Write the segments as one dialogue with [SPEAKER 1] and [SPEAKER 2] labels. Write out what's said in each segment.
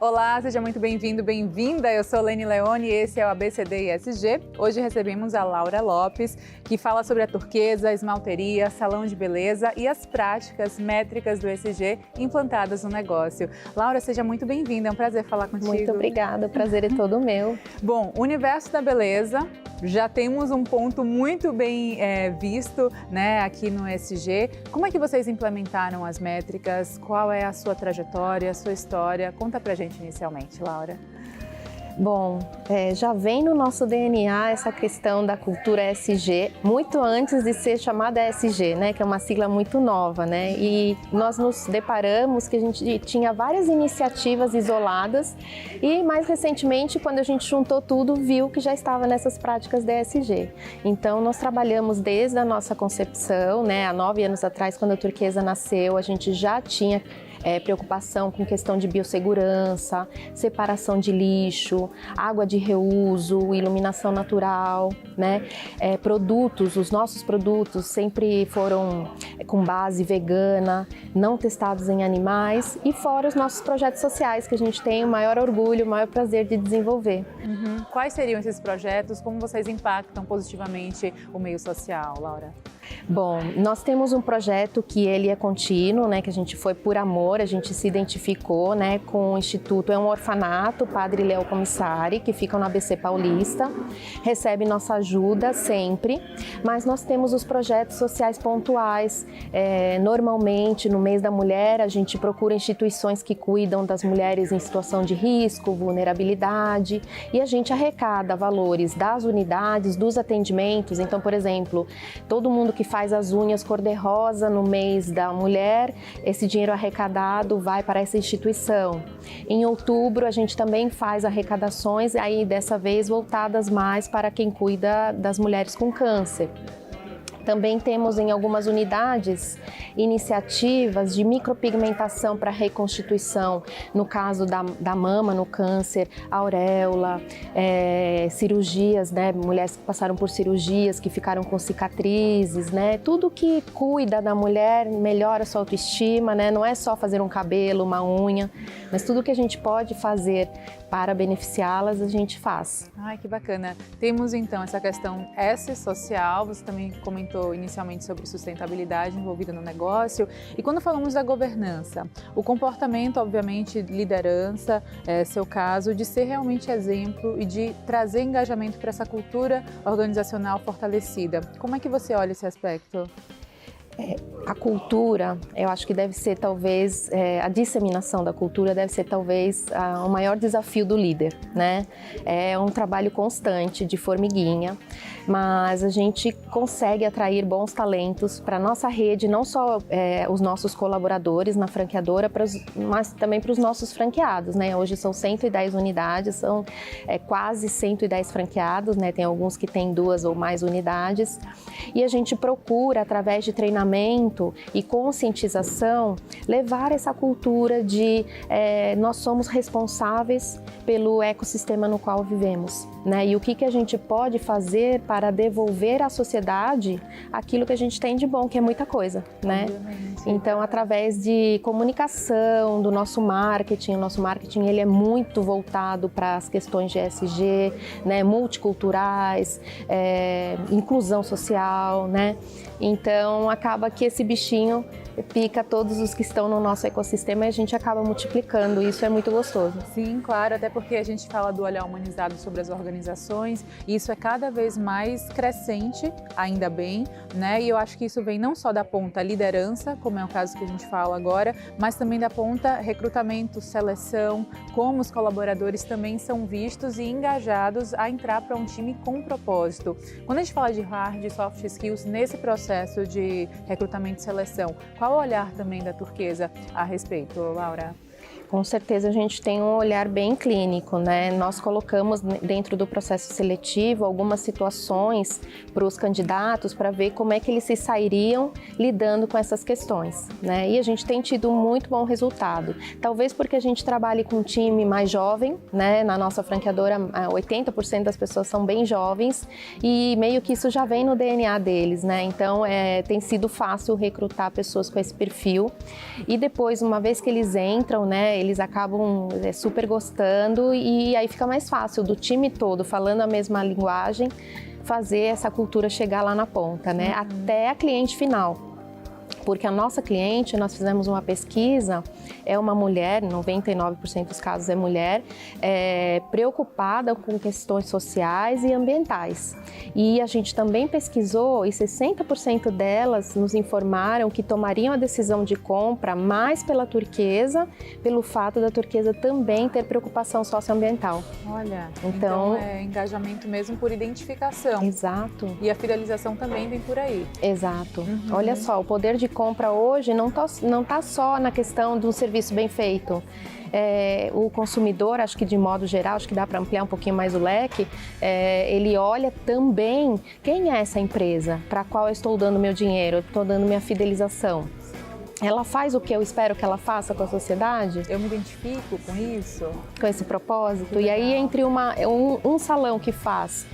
[SPEAKER 1] Olá, seja muito bem-vindo, bem-vinda. Eu sou Lene Leone e esse é o ABCD ESG. Hoje recebemos a Laura Lopes, que fala sobre a turquesa, esmalteria, salão de beleza e as práticas métricas do ESG implantadas no negócio. Laura, seja muito bem-vinda, é um prazer falar contigo.
[SPEAKER 2] Muito obrigada, o prazer é todo meu.
[SPEAKER 1] Bom, o universo da beleza, já temos um ponto muito bem visto, né, aqui no ESG. Como é que vocês implementaram as métricas? Qual é a sua trajetória, a sua história? Conta pra gente inicialmente, Laura.
[SPEAKER 2] Bom, já vem no nosso DNA essa questão da cultura ESG, muito antes de ser chamada ESG, né, que é uma sigla muito nova, né, e nós nos deparamos que a gente tinha várias iniciativas isoladas e mais recentemente, quando a gente juntou tudo, viu que já estava nessas práticas da ESG. Então, nós trabalhamos desde a nossa concepção, né, há 9 anos atrás, quando a Turquesa nasceu, a gente já tinha preocupação com questão de biossegurança, separação de lixo, água de reuso, iluminação natural, né? Produtos, os nossos produtos sempre foram com base vegana, não testados em animais e fora os nossos projetos sociais que a gente tem o maior orgulho, o maior prazer de desenvolver.
[SPEAKER 1] Quais seriam esses projetos? Como vocês impactam positivamente o meio social, Laura?
[SPEAKER 2] Bom, nós temos um projeto que ele é contínuo, né, que a gente foi por amor, a gente se identificou, né, com o Instituto, é um orfanato, Padre Léo Comissari, que fica no ABC Paulista, recebe nossa ajuda sempre, mas nós temos os projetos sociais pontuais, normalmente no mês da mulher a gente procura instituições que cuidam das mulheres em situação de risco, vulnerabilidade e a gente arrecada valores das unidades, dos atendimentos, então, por exemplo, todo mundo que faz as unhas cor-de-rosa no mês da mulher, esse dinheiro arrecadado vai para essa instituição. Em outubro, a gente também faz arrecadações, aí dessa vez voltadas mais para quem cuida das mulheres com câncer. Também temos em algumas unidades iniciativas de micropigmentação para reconstituição, no caso da mama, no câncer, auréola, cirurgias, né, mulheres que passaram por cirurgias, que ficaram com cicatrizes, né, tudo que cuida da mulher, melhora a sua autoestima, né, não é só fazer um cabelo, uma unha, mas tudo que a gente pode fazer para beneficiá-las, a gente faz.
[SPEAKER 1] Ai, que bacana. Temos então essa questão S social, você também comentou inicialmente sobre sustentabilidade envolvida no negócio. E quando falamos da governança, o comportamento, obviamente, liderança, seu caso, de ser realmente exemplo e de trazer engajamento para essa cultura organizacional fortalecida. Como é que você olha esse aspecto?
[SPEAKER 2] A cultura, eu acho que deve ser talvez, a disseminação da cultura deve ser talvez o maior desafio do líder, né? É um trabalho constante de formiguinha, mas a gente consegue atrair bons talentos para a nossa rede, não só os nossos colaboradores na franqueadora, mas também para os nossos franqueados, né? Hoje são 110 unidades, são quase 110 franqueados, né? Tem alguns que têm 2 ou mais unidades e a gente procura, através de treinamento e conscientização, levar essa cultura de nós somos responsáveis pelo ecossistema no qual vivemos, né? E o que a gente pode fazer para devolver à sociedade aquilo que a gente tem de bom, que é muita coisa, né? Então, através de comunicação, do nosso marketing, o nosso marketing ele é muito voltado para as questões de ESG, né? Multiculturais, inclusão social, né? Então, acaba que esse bichinho pica todos os que estão no nosso ecossistema e a gente acaba multiplicando, isso é muito gostoso.
[SPEAKER 1] Sim, claro, até porque a gente fala do olhar humanizado sobre as organizações e isso é cada vez mais crescente, ainda bem, né? E eu acho que isso vem não só da ponta liderança, como é o caso que a gente fala agora, mas também da ponta recrutamento, seleção, como os colaboradores também são vistos e engajados a entrar para um time com propósito. Quando a gente fala de hard e soft skills nesse processo de recrutamento e seleção, qual o olhar também da Turquesa a respeito, Laura?
[SPEAKER 2] Com certeza a gente tem um olhar bem clínico, né? Nós colocamos dentro do processo seletivo algumas situações para os candidatos para ver como é que eles se sairiam lidando com essas questões, né? E a gente tem tido um muito bom resultado. Talvez porque a gente trabalhe com um time mais jovem, né? Na nossa franqueadora, 80% das pessoas são bem jovens e meio que isso já vem no DNA deles, né? Então, tem sido fácil recrutar pessoas com esse perfil. E depois, uma vez que eles entram, né? Eles acabam super gostando e aí fica mais fácil do time todo falando a mesma linguagem, fazer essa cultura chegar lá na ponta, né? Até a cliente final. Porque a nossa cliente, nós fizemos uma pesquisa, é uma mulher, 99% dos casos é mulher, preocupada com questões sociais e ambientais. E a gente também pesquisou e 60% delas nos informaram que tomariam a decisão de compra mais pela turquesa, pelo fato da turquesa também ter preocupação socioambiental.
[SPEAKER 1] Olha, então é engajamento mesmo por identificação.
[SPEAKER 2] Exato.
[SPEAKER 1] E a fidelização também vem por aí.
[SPEAKER 2] Exato. Olha só, o poder de compra hoje não tá só na questão de um serviço bem feito. O consumidor, acho que de modo geral, acho que dá para ampliar um pouquinho mais o leque, ele olha também quem é essa empresa, para a qual eu estou dando meu dinheiro, eu estou dando minha fidelização. Ela faz o que eu espero que ela faça com a sociedade?
[SPEAKER 1] Eu me identifico com isso?
[SPEAKER 2] Com esse propósito? E aí, entre um salão que faz,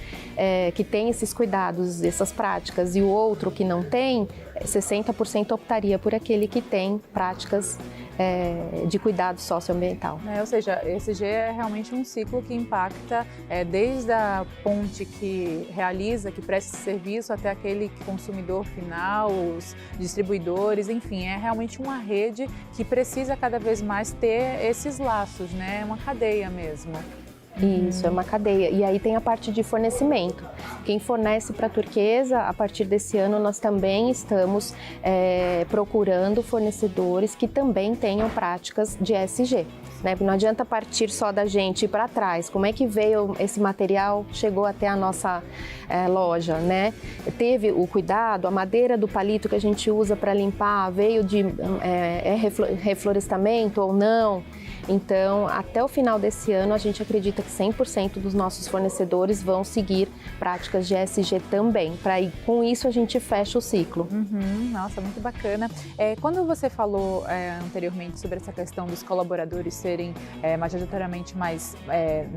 [SPEAKER 2] que tem esses cuidados, essas práticas, e o outro que não tem, 60% optaria por aquele que tem práticas de cuidado socioambiental.
[SPEAKER 1] Ou seja, ESG é realmente um ciclo que impacta desde a ponte que realiza, que presta esse serviço, até aquele consumidor final, os distribuidores, enfim, é realmente uma rede que precisa cada vez mais ter esses laços, né? É uma cadeia mesmo.
[SPEAKER 2] Isso, é uma cadeia. E aí tem a parte de fornecimento. Quem fornece para a turquesa, a partir desse ano nós também estamos procurando fornecedores que também tenham práticas de ESG. Né? Não adianta partir só da gente ir para trás. Como é que veio esse material, chegou até a nossa loja, né? Teve o cuidado, a madeira do palito que a gente usa para limpar, veio de reflorestamento ou não? Então, até o final desse ano, a gente acredita que 100% dos nossos fornecedores vão seguir práticas de ESG também. Com isso, a gente fecha o ciclo.
[SPEAKER 1] Nossa, muito bacana. Quando você falou anteriormente sobre essa questão dos colaboradores serem majoritariamente mais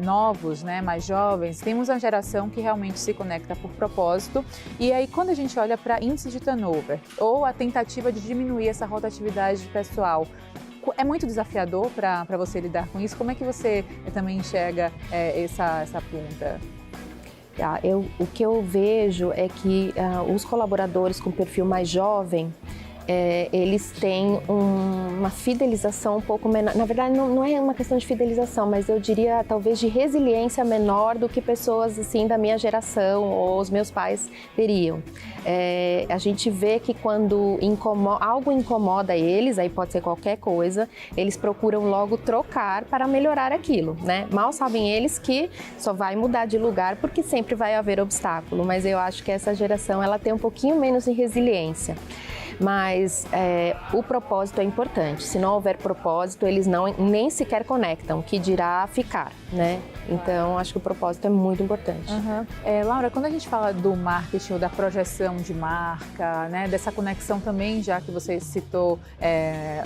[SPEAKER 1] novos, né, mais jovens, temos uma geração que realmente se conecta por propósito. E aí, quando a gente olha para índice de turnover ou a tentativa de diminuir essa rotatividade de pessoal, é muito desafiador para você lidar com isso? Como é que você também enxerga essa ponta?
[SPEAKER 2] O que eu vejo é que os colaboradores com perfil mais jovem, eles têm uma fidelização um pouco menor. Na verdade, não é uma questão de fidelização, mas eu diria talvez de resiliência menor do que pessoas assim da minha geração ou os meus pais teriam. A gente vê que quando algo incomoda eles, aí pode ser qualquer coisa, eles procuram logo trocar para melhorar aquilo, né? Mal sabem eles que só vai mudar de lugar porque sempre vai haver obstáculo, mas eu acho que essa geração ela tem um pouquinho menos de resiliência. Mas o propósito é importante. Se não houver propósito, eles nem sequer conectam, que dirá ficar, né? Então, acho que o propósito é muito importante.
[SPEAKER 1] Laura, quando a gente fala do marketing ou da projeção de marca, né, dessa conexão também, já que você citou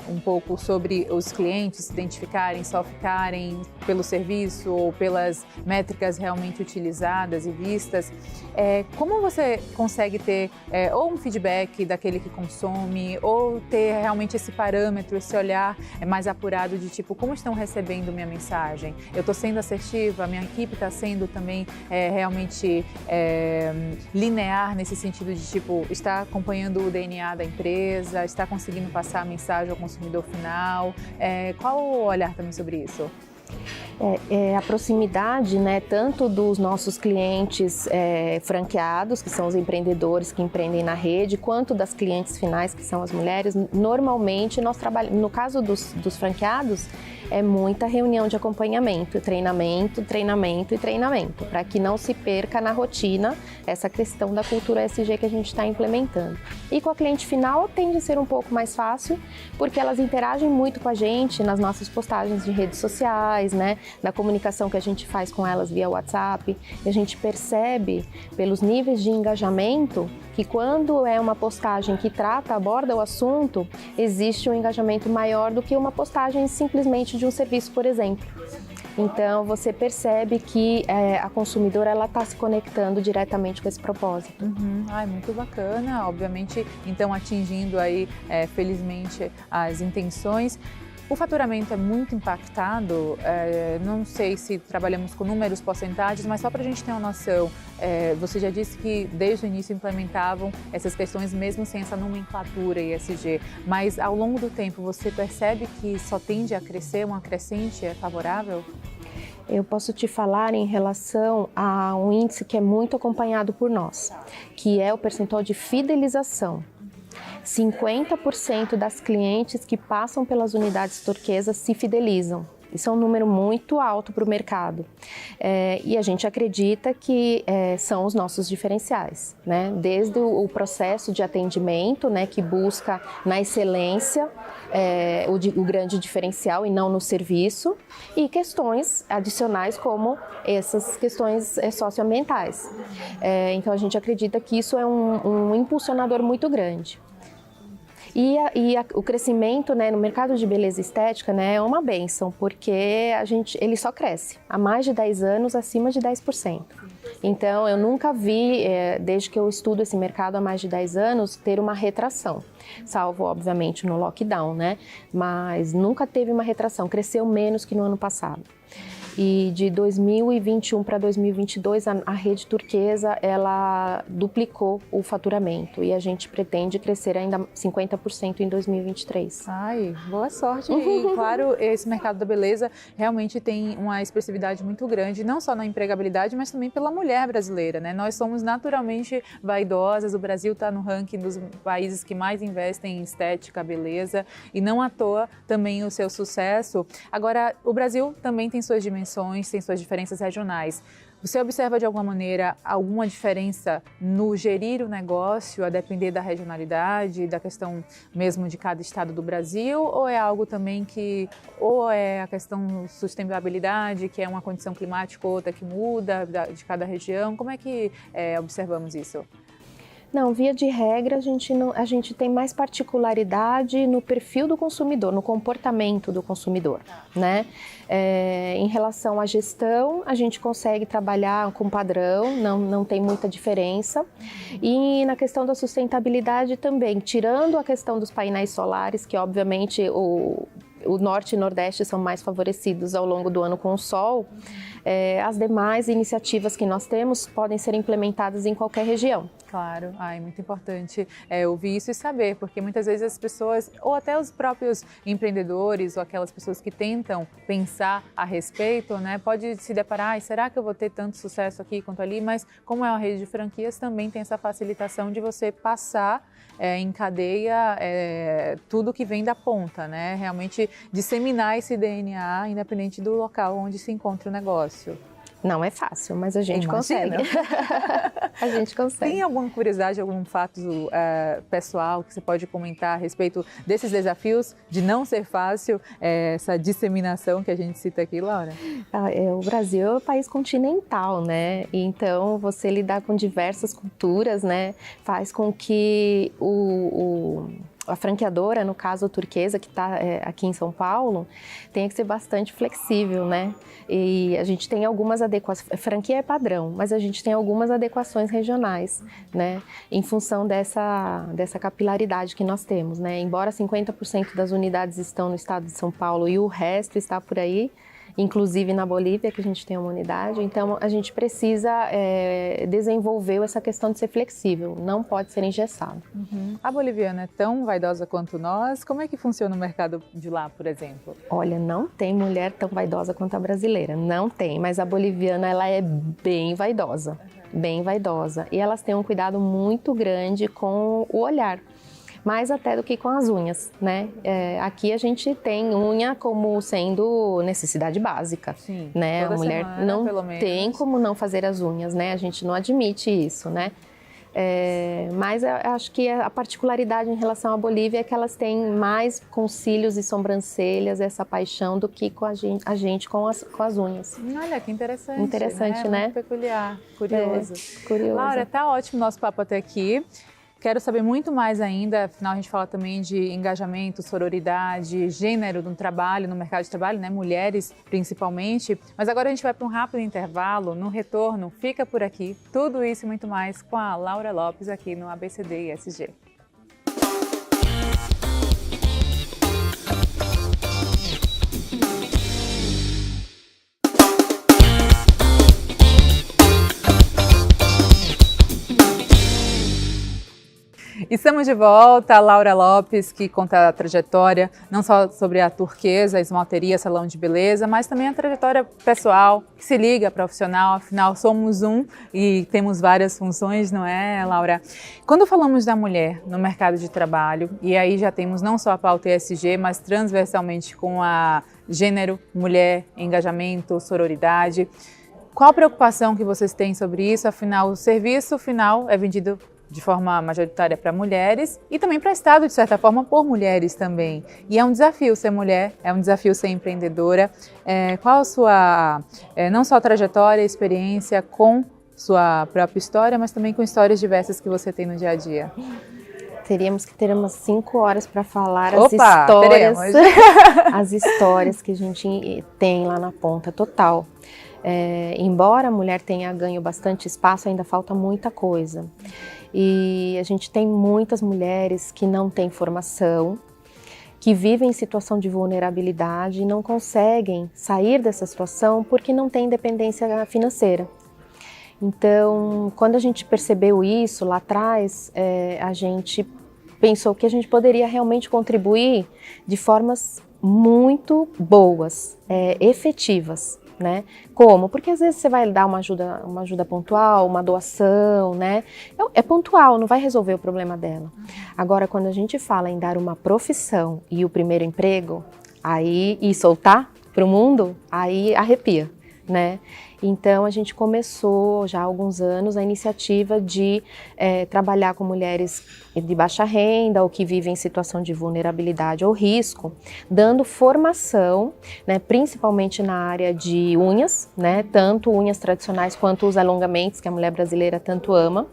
[SPEAKER 1] um pouco sobre os clientes se identificarem, só ficarem pelo serviço ou pelas métricas realmente utilizadas e vistas, como você consegue ter ou um feedback daquele que consome ou ter realmente esse parâmetro, esse olhar mais apurado de tipo, como estão recebendo minha mensagem? Eu estou sendo assertiva? A minha equipe está sendo também realmente linear nesse sentido de tipo, está acompanhando o DNA da empresa, está conseguindo passar a mensagem ao consumidor final? Qual o olhar também sobre isso?
[SPEAKER 2] A proximidade, né, tanto dos nossos clientes franqueados, que são os empreendedores que empreendem na rede, quanto das clientes finais, que são as mulheres. Normalmente, nós trabalhamos, no caso dos franqueados, é muita reunião de acompanhamento, treinamento, para que não se perca na rotina essa questão da cultura ESG que a gente está implementando. E com a cliente final tende a ser um pouco mais fácil, porque elas interagem muito com a gente nas nossas postagens de redes sociais, né, na comunicação que a gente faz com elas via WhatsApp. E a gente percebe, pelos níveis de engajamento, que quando é uma postagem que aborda o assunto, existe um engajamento maior do que uma postagem simplesmente de um serviço, por exemplo. Então, você percebe que a consumidora está se conectando diretamente com esse propósito.
[SPEAKER 1] Muito bacana, obviamente, então atingindo aí, felizmente, as intenções. O faturamento é muito impactado, não sei se trabalhamos com números, porcentagens, mas só para a gente ter uma noção, você já disse que desde o início implementavam essas questões mesmo sem essa nomenclatura ESG, mas ao longo do tempo você percebe que só tende a crescer, uma crescente é favorável?
[SPEAKER 2] Eu posso te falar em relação a um índice que é muito acompanhado por nós, que é o percentual de fidelização. 50% das clientes que passam pelas unidades turquesas se fidelizam. Isso é um número muito alto para o mercado. E a gente acredita que são os nossos diferenciais, né? Desde o processo de atendimento, né, que busca na excelência o grande diferencial e não no serviço, e questões adicionais como essas questões socioambientais. Então a gente acredita que isso é um impulsionador muito grande. O crescimento, né, no mercado de beleza estética, né, é uma bênção, porque ele só cresce há mais de 10 anos, acima de 10%. Então, eu nunca vi, desde que eu estudo esse mercado há mais de 10 anos, ter uma retração, salvo, obviamente, no lockdown, né? Mas nunca teve uma retração, cresceu menos que no ano passado. E de 2021 para 2022, a rede turquesa, ela duplicou o faturamento e a gente pretende crescer ainda 50% em 2023.
[SPEAKER 1] Ai, boa sorte! E claro, esse mercado da beleza realmente tem uma expressividade muito grande, não só na empregabilidade, mas também pela mulher brasileira, né? Nós somos naturalmente vaidosas, o Brasil está no ranking dos países que mais investem em estética, beleza, e não à toa também o seu sucesso. Agora, o Brasil também tem suas dimensões, tem suas diferenças regionais. Você observa de alguma maneira alguma diferença no gerir o negócio, a depender da regionalidade, da questão mesmo de cada estado do Brasil, ou é algo também que, ou é a questão sustentabilidade, que é uma condição climática ou outra que muda de cada região? Como é que observamos isso?
[SPEAKER 2] Não, via de regra, a gente tem mais particularidade no perfil do consumidor, no comportamento do consumidor, né? Em relação à gestão, a gente consegue trabalhar com padrão, não tem muita diferença. E na questão da sustentabilidade também, tirando a questão dos painéis solares, que obviamente o Norte e Nordeste são mais favorecidos ao longo do ano com o sol, as demais iniciativas que nós temos podem ser implementadas em qualquer região.
[SPEAKER 1] Claro, muito importante ouvir isso e saber, porque muitas vezes as pessoas, ou até os próprios empreendedores, ou aquelas pessoas que tentam pensar a respeito, né, pode se deparar, será que eu vou ter tanto sucesso aqui quanto ali? Mas como é uma rede de franquias, também tem essa facilitação de você passar em cadeia tudo que vem da ponta, né? Realmente disseminar esse DNA, independente do local onde se encontra o negócio.
[SPEAKER 2] Não é fácil, mas a gente consegue. A gente consegue.
[SPEAKER 1] Tem alguma curiosidade, algum fato pessoal que você pode comentar a respeito desses desafios de não ser fácil, essa disseminação que a gente cita aqui, Laura?
[SPEAKER 2] O Brasil é um país continental, né? Então, você lidar com diversas culturas, né, faz com que a franqueadora, no caso a turquesa, que está aqui em São Paulo, tem que ser bastante flexível, né? E a gente tem algumas adequações, franquia é padrão, mas a gente tem algumas adequações regionais, né? Em função dessa capilaridade que nós temos, né? Embora 50% das unidades estão no estado de São Paulo e o resto está por aí, inclusive na Bolívia, que a gente tem uma unidade, então a gente precisa desenvolver essa questão de ser flexível, não pode ser engessado.
[SPEAKER 1] Uhum. A boliviana é tão vaidosa quanto nós? Como é que funciona o mercado de lá, por exemplo?
[SPEAKER 2] Olha, não tem mulher tão vaidosa quanto a brasileira, não tem, mas a boliviana ela é bem vaidosa, bem vaidosa, e elas têm um cuidado muito grande com o olhar. Mais até do que com as unhas, né? Aqui a gente tem unha como sendo necessidade básica,
[SPEAKER 1] sim,
[SPEAKER 2] né? A mulher
[SPEAKER 1] semana,
[SPEAKER 2] não tem como não fazer as unhas, né? A gente não admite isso, né? Mas eu acho que a particularidade em relação à Bolívia é que elas têm mais com cílios e sobrancelhas essa paixão do que com a gente com as unhas.
[SPEAKER 1] Olha, que interessante.
[SPEAKER 2] Interessante, né?
[SPEAKER 1] Muito peculiar, curioso.
[SPEAKER 2] Curioso.
[SPEAKER 1] Laura, tá ótimo o nosso papo até aqui. Quero saber muito mais ainda, afinal a gente fala também de engajamento, sororidade, gênero no trabalho, no mercado de trabalho, né? Mulheres principalmente. Mas agora a gente vai para um rápido intervalo, no retorno, fica por aqui. Tudo isso e muito mais com a Laura Lopes aqui no ABCD ESG. Estamos de volta, a Laura Lopes, que conta a trajetória, não só sobre a Turquesa, a esmalteria, salão de beleza, mas também a trajetória pessoal, que se liga, profissional, afinal somos um e temos várias funções, não é, Laura? Quando falamos da mulher no mercado de trabalho, e aí já temos não só a pauta ESG, mas transversalmente com a gênero, mulher, engajamento, sororidade, qual a preocupação que vocês têm sobre isso? Afinal, o serviço final é vendido de forma majoritária para mulheres e também para o Estado, de certa forma, por mulheres também. E é um desafio ser mulher, é um desafio ser empreendedora. Qual a sua, não só trajetória, experiência com sua própria história, mas também com histórias diversas que você tem no dia a dia?
[SPEAKER 2] Teríamos que ter umas 5 horas para falar
[SPEAKER 1] Opa,
[SPEAKER 2] as histórias,
[SPEAKER 1] teremos.
[SPEAKER 2] as histórias que a gente tem lá na ponta, total. Embora a mulher tenha ganho bastante espaço, ainda falta muita coisa. E a gente tem muitas mulheres que não têm formação, que vivem em situação de vulnerabilidade e não conseguem sair dessa situação porque não têm independência financeira. Então, quando a gente percebeu isso lá atrás, a gente pensou que a gente poderia realmente contribuir de formas muito boas, efetivas. Né? Como? Porque às vezes você vai dar uma ajuda pontual, uma doação, né? É pontual, não vai resolver o problema dela. Agora, quando a gente fala em dar uma profissão e o primeiro emprego, aí e soltar para o mundo, aí arrepia, né? Então a gente começou já há alguns anos a iniciativa de trabalhar com mulheres de baixa renda ou que vivem em situação de vulnerabilidade ou risco, dando formação, né, principalmente na área de unhas, né, tanto unhas tradicionais quanto os alongamentos que a mulher brasileira tanto ama.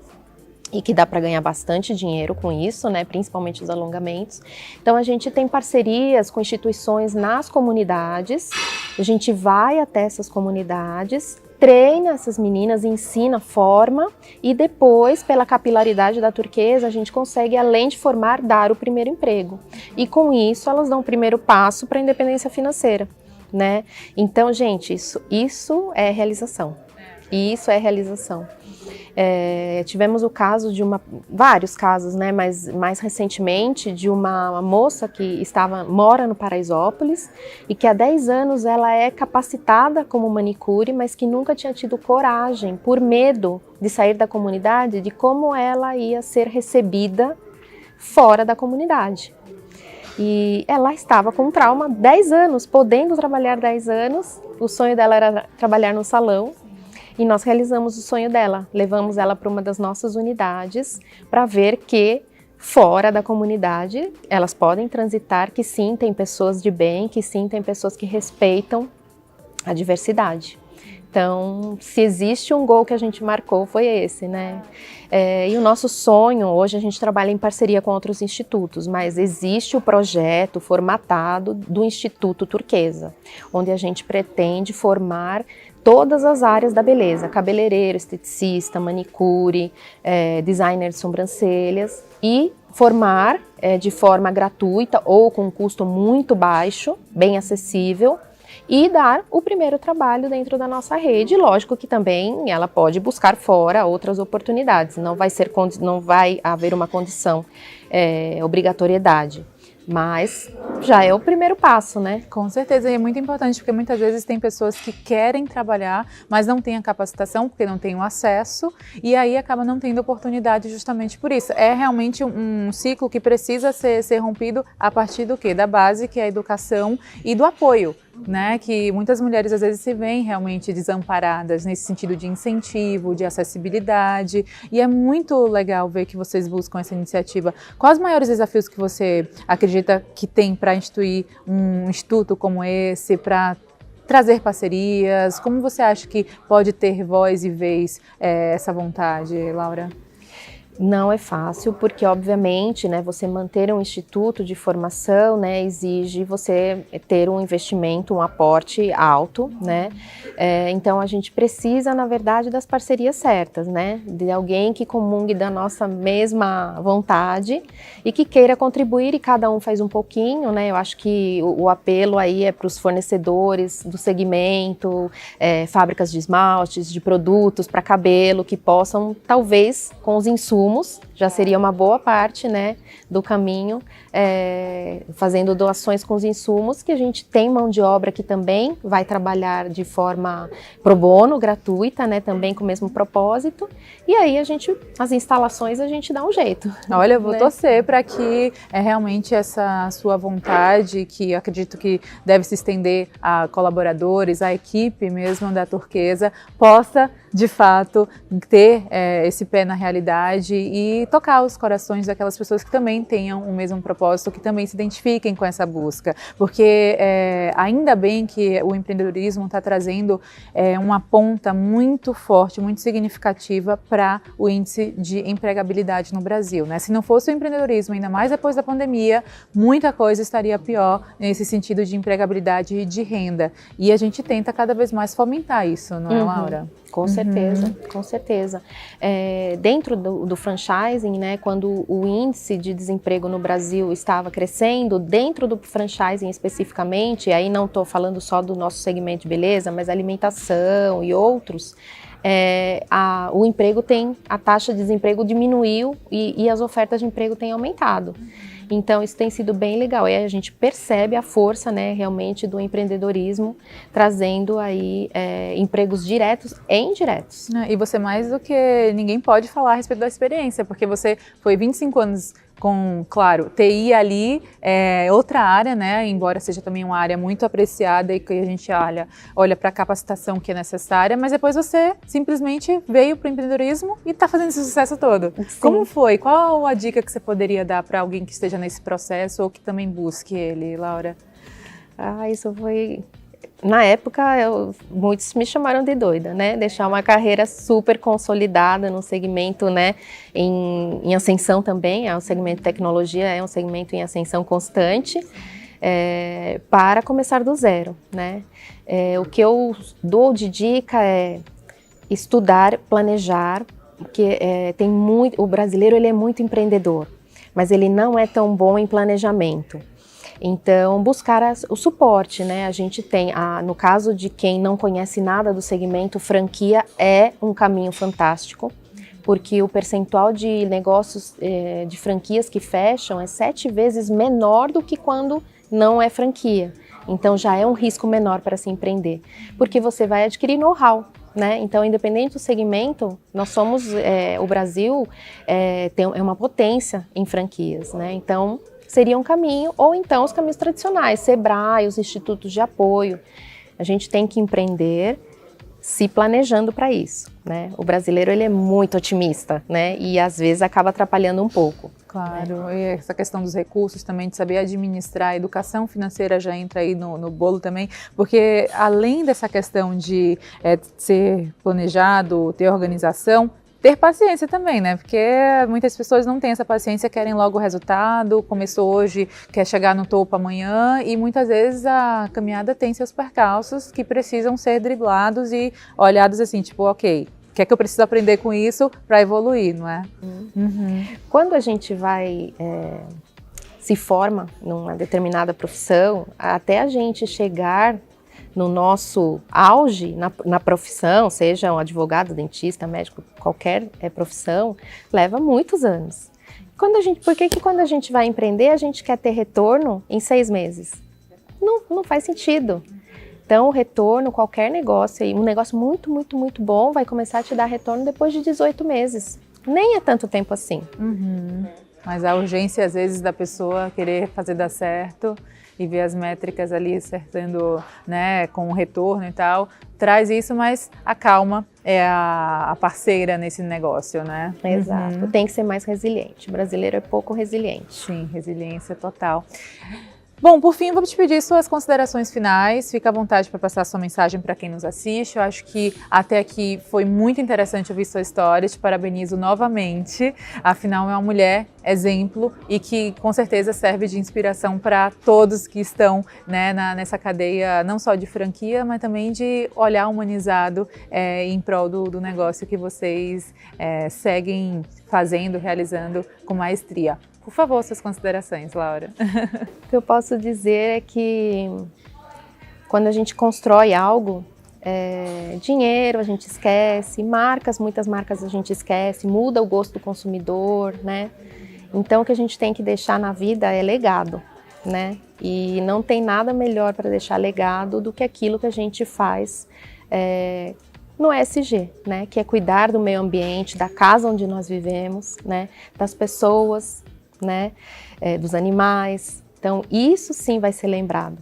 [SPEAKER 2] E que dá para ganhar bastante dinheiro com isso, né? Principalmente os alongamentos. Então a gente tem parcerias com instituições nas comunidades, a gente vai até essas comunidades, treina essas meninas, ensina, forma e depois, pela capilaridade da Turquesa, a gente consegue, além de formar, dar o primeiro emprego. E com isso elas dão o primeiro passo para a independência financeira, né? Então, gente, isso é realização. Isso é realização. Tivemos o caso de vários casos, né, mas mais recentemente de uma moça que mora no Paraisópolis e que há 10 anos ela é capacitada como manicure, mas que nunca tinha tido coragem, por medo de sair da comunidade, de como ela ia ser recebida fora da comunidade. E ela estava com trauma 10 anos, podendo trabalhar 10 anos, o sonho dela era trabalhar no salão. E nós realizamos o sonho dela, levamos ela para uma das nossas unidades para ver que fora da comunidade elas podem transitar, que sim, tem pessoas de bem, que sim, tem pessoas que respeitam a diversidade. Então, se existe um gol que a gente marcou, foi esse, né? E o nosso sonho, hoje a gente trabalha em parceria com outros institutos, mas existe o projeto formatado do Instituto Turquesa, onde a gente pretende formar todas as áreas da beleza, cabeleireiro, esteticista, manicure, designer de sobrancelhas e formar de forma gratuita ou com um custo muito baixo, bem acessível, e dar o primeiro trabalho dentro da nossa rede. Lógico que também ela pode buscar fora outras oportunidades, não vai haver uma condição, obrigatoriedade. Mas já é o primeiro passo, né?
[SPEAKER 1] Com certeza, e é muito importante, porque muitas vezes tem pessoas que querem trabalhar, mas não têm a capacitação, porque não têm o acesso, e aí acaba não tendo oportunidade justamente por isso. É realmente um ciclo que precisa ser rompido a partir do quê? Da base, que é a educação e do apoio, né? Que muitas mulheres às vezes se veem realmente desamparadas nesse sentido de incentivo, de acessibilidade, e é muito legal ver que vocês buscam essa iniciativa. Quais os maiores desafios que você acredita que tem para instituir um instituto como esse, para trazer parcerias? Como você acha que pode ter voz e vez essa vontade, Laura?
[SPEAKER 2] Não é fácil, porque obviamente, né, você manter um instituto de formação, né, exige você ter um investimento, um aporte alto, né? Então a gente precisa, na verdade, das parcerias certas, né? De alguém que comungue da nossa mesma vontade e que queira contribuir, e cada um faz um pouquinho, né? Eu acho que o apelo aí é para os fornecedores do segmento, fábricas de esmaltes, de produtos para cabelo, que possam, talvez, com os insumos insumos, já seria uma boa parte, né, do caminho, fazendo doações com os insumos, que a gente tem mão de obra que também vai trabalhar de forma pro bono, gratuita, né, também com o mesmo propósito, e aí as instalações a gente dá um jeito.
[SPEAKER 1] Olha, eu vou
[SPEAKER 2] né?
[SPEAKER 1] torcer para que realmente essa sua vontade, que acredito que deve se estender a colaboradores, a equipe mesmo da Turquesa, possa de fato ter esse pé na realidade e tocar os corações daquelas pessoas que também tenham o mesmo propósito, que também se identifiquem com essa busca, porque ainda bem que o empreendedorismo está trazendo uma ponta muito forte, muito significativa para o índice de empregabilidade no Brasil, né? Se não fosse o empreendedorismo, ainda mais depois da pandemia, muita coisa estaria pior nesse sentido de empregabilidade e de renda, e a gente tenta cada vez mais fomentar isso, não é, Laura?
[SPEAKER 2] Com certeza, com certeza. Dentro do franchising, né, quando o índice de desemprego no Brasil estava crescendo, dentro do franchising especificamente, e aí não estou falando só do nosso segmento de beleza, mas alimentação e outros, a taxa de desemprego diminuiu e as ofertas de emprego têm aumentado. Então, isso tem sido bem legal. E a gente percebe a força, né, realmente do empreendedorismo, trazendo aí empregos diretos e indiretos.
[SPEAKER 1] E você mais do que ninguém pode falar a respeito da experiência, porque você foi 25 anos com, claro, TI ali, outra área, né, embora seja também uma área muito apreciada e que a gente olha para a capacitação que é necessária, mas depois você simplesmente veio para o empreendedorismo e está fazendo esse sucesso todo. Sim. Como foi? Qual a dica que você poderia dar para alguém que esteja nesse processo ou que também busque ele, Laura?
[SPEAKER 2] Isso foi... Na época, muitos me chamaram de doida, né? Deixar uma carreira super consolidada no segmento, né, em ascensão também, o segmento de tecnologia é um segmento em ascensão constante, para começar do zero, né? O que eu dou de dica é estudar, planejar, porque o brasileiro ele é muito empreendedor, mas ele não é tão bom em planejamento. Então, buscar o suporte, né? A gente tem, no caso de quem não conhece nada do segmento, franquia é um caminho fantástico, porque o percentual de negócios de franquias que fecham é 7 vezes menor do que quando não é franquia. Então, já é um risco menor para se empreender, porque você vai adquirir know-how, né? Então, independente do segmento, nós somos, o Brasil é uma potência em franquias, né? Então, seria um caminho, ou então os caminhos tradicionais, Sebrae, os institutos de apoio. A gente tem que empreender se planejando para isso, né? O brasileiro ele é muito otimista, né? E às vezes acaba atrapalhando um pouco.
[SPEAKER 1] Claro, e essa questão dos recursos também, de saber administrar, a educação financeira já entra aí no bolo também, porque além dessa questão de ser planejado, ter organização, ter paciência também, né? Porque muitas pessoas não têm essa paciência, querem logo o resultado, começou hoje, quer chegar no topo amanhã, e muitas vezes a caminhada tem seus percalços que precisam ser driblados e olhados assim, tipo, ok, o que é que eu preciso aprender com isso para evoluir, não é?
[SPEAKER 2] Quando a gente se forma numa determinada profissão, até a gente chegar no nosso auge na profissão, seja um advogado, dentista, médico, qualquer profissão, leva muitos anos. Por que quando a gente vai empreender, a gente quer ter retorno em 6 meses? Não faz sentido. Então, o retorno, qualquer negócio, um negócio muito, muito, muito bom, vai começar a te dar retorno depois de 18 meses. Nem é tanto tempo assim.
[SPEAKER 1] Mas a urgência, às vezes, da pessoa querer fazer dar certo e ver as métricas ali acertando, né, com o retorno e tal, traz isso, mas a calma é a parceira nesse negócio, né?
[SPEAKER 2] Exato, tem que ser mais resiliente. O brasileiro é pouco resiliente.
[SPEAKER 1] Sim, resiliência total. Bom, por fim, vou te pedir suas considerações finais. Fica à vontade para passar sua mensagem para quem nos assiste. Eu acho que até aqui foi muito interessante ouvir sua história. Te parabenizo novamente. Afinal, é uma mulher exemplo e que com certeza serve de inspiração para todos que estão, né, nessa cadeia, não só de franquia, mas também de olhar humanizado em prol do negócio que vocês seguem fazendo, realizando com maestria. Por favor, suas considerações, Laura.
[SPEAKER 2] O que eu posso dizer é que quando a gente constrói algo, Dinheiro a gente esquece, muitas marcas a gente esquece, muda o gosto do consumidor, né? Então o que a gente tem que deixar na vida é legado, né? E não tem nada melhor para deixar legado do que aquilo que a gente faz no ESG, né? Que é cuidar do meio ambiente, da casa onde nós vivemos, né? Das pessoas, né? Dos animais. Então isso sim vai ser lembrado.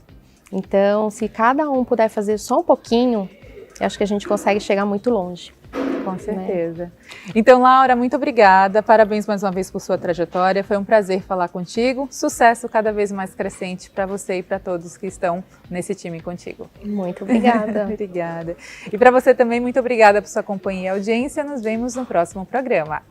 [SPEAKER 2] Então, se cada um puder fazer só um pouquinho, eu acho que a gente consegue chegar muito longe.
[SPEAKER 1] Com certeza. Né? Então, Laura, muito obrigada. Parabéns mais uma vez por sua trajetória. Foi um prazer falar contigo. Sucesso cada vez mais crescente para você e para todos que estão nesse time contigo.
[SPEAKER 2] Muito obrigada.
[SPEAKER 1] Obrigada. E para você também, muito obrigada por sua companhia e audiência. Nos vemos no próximo programa.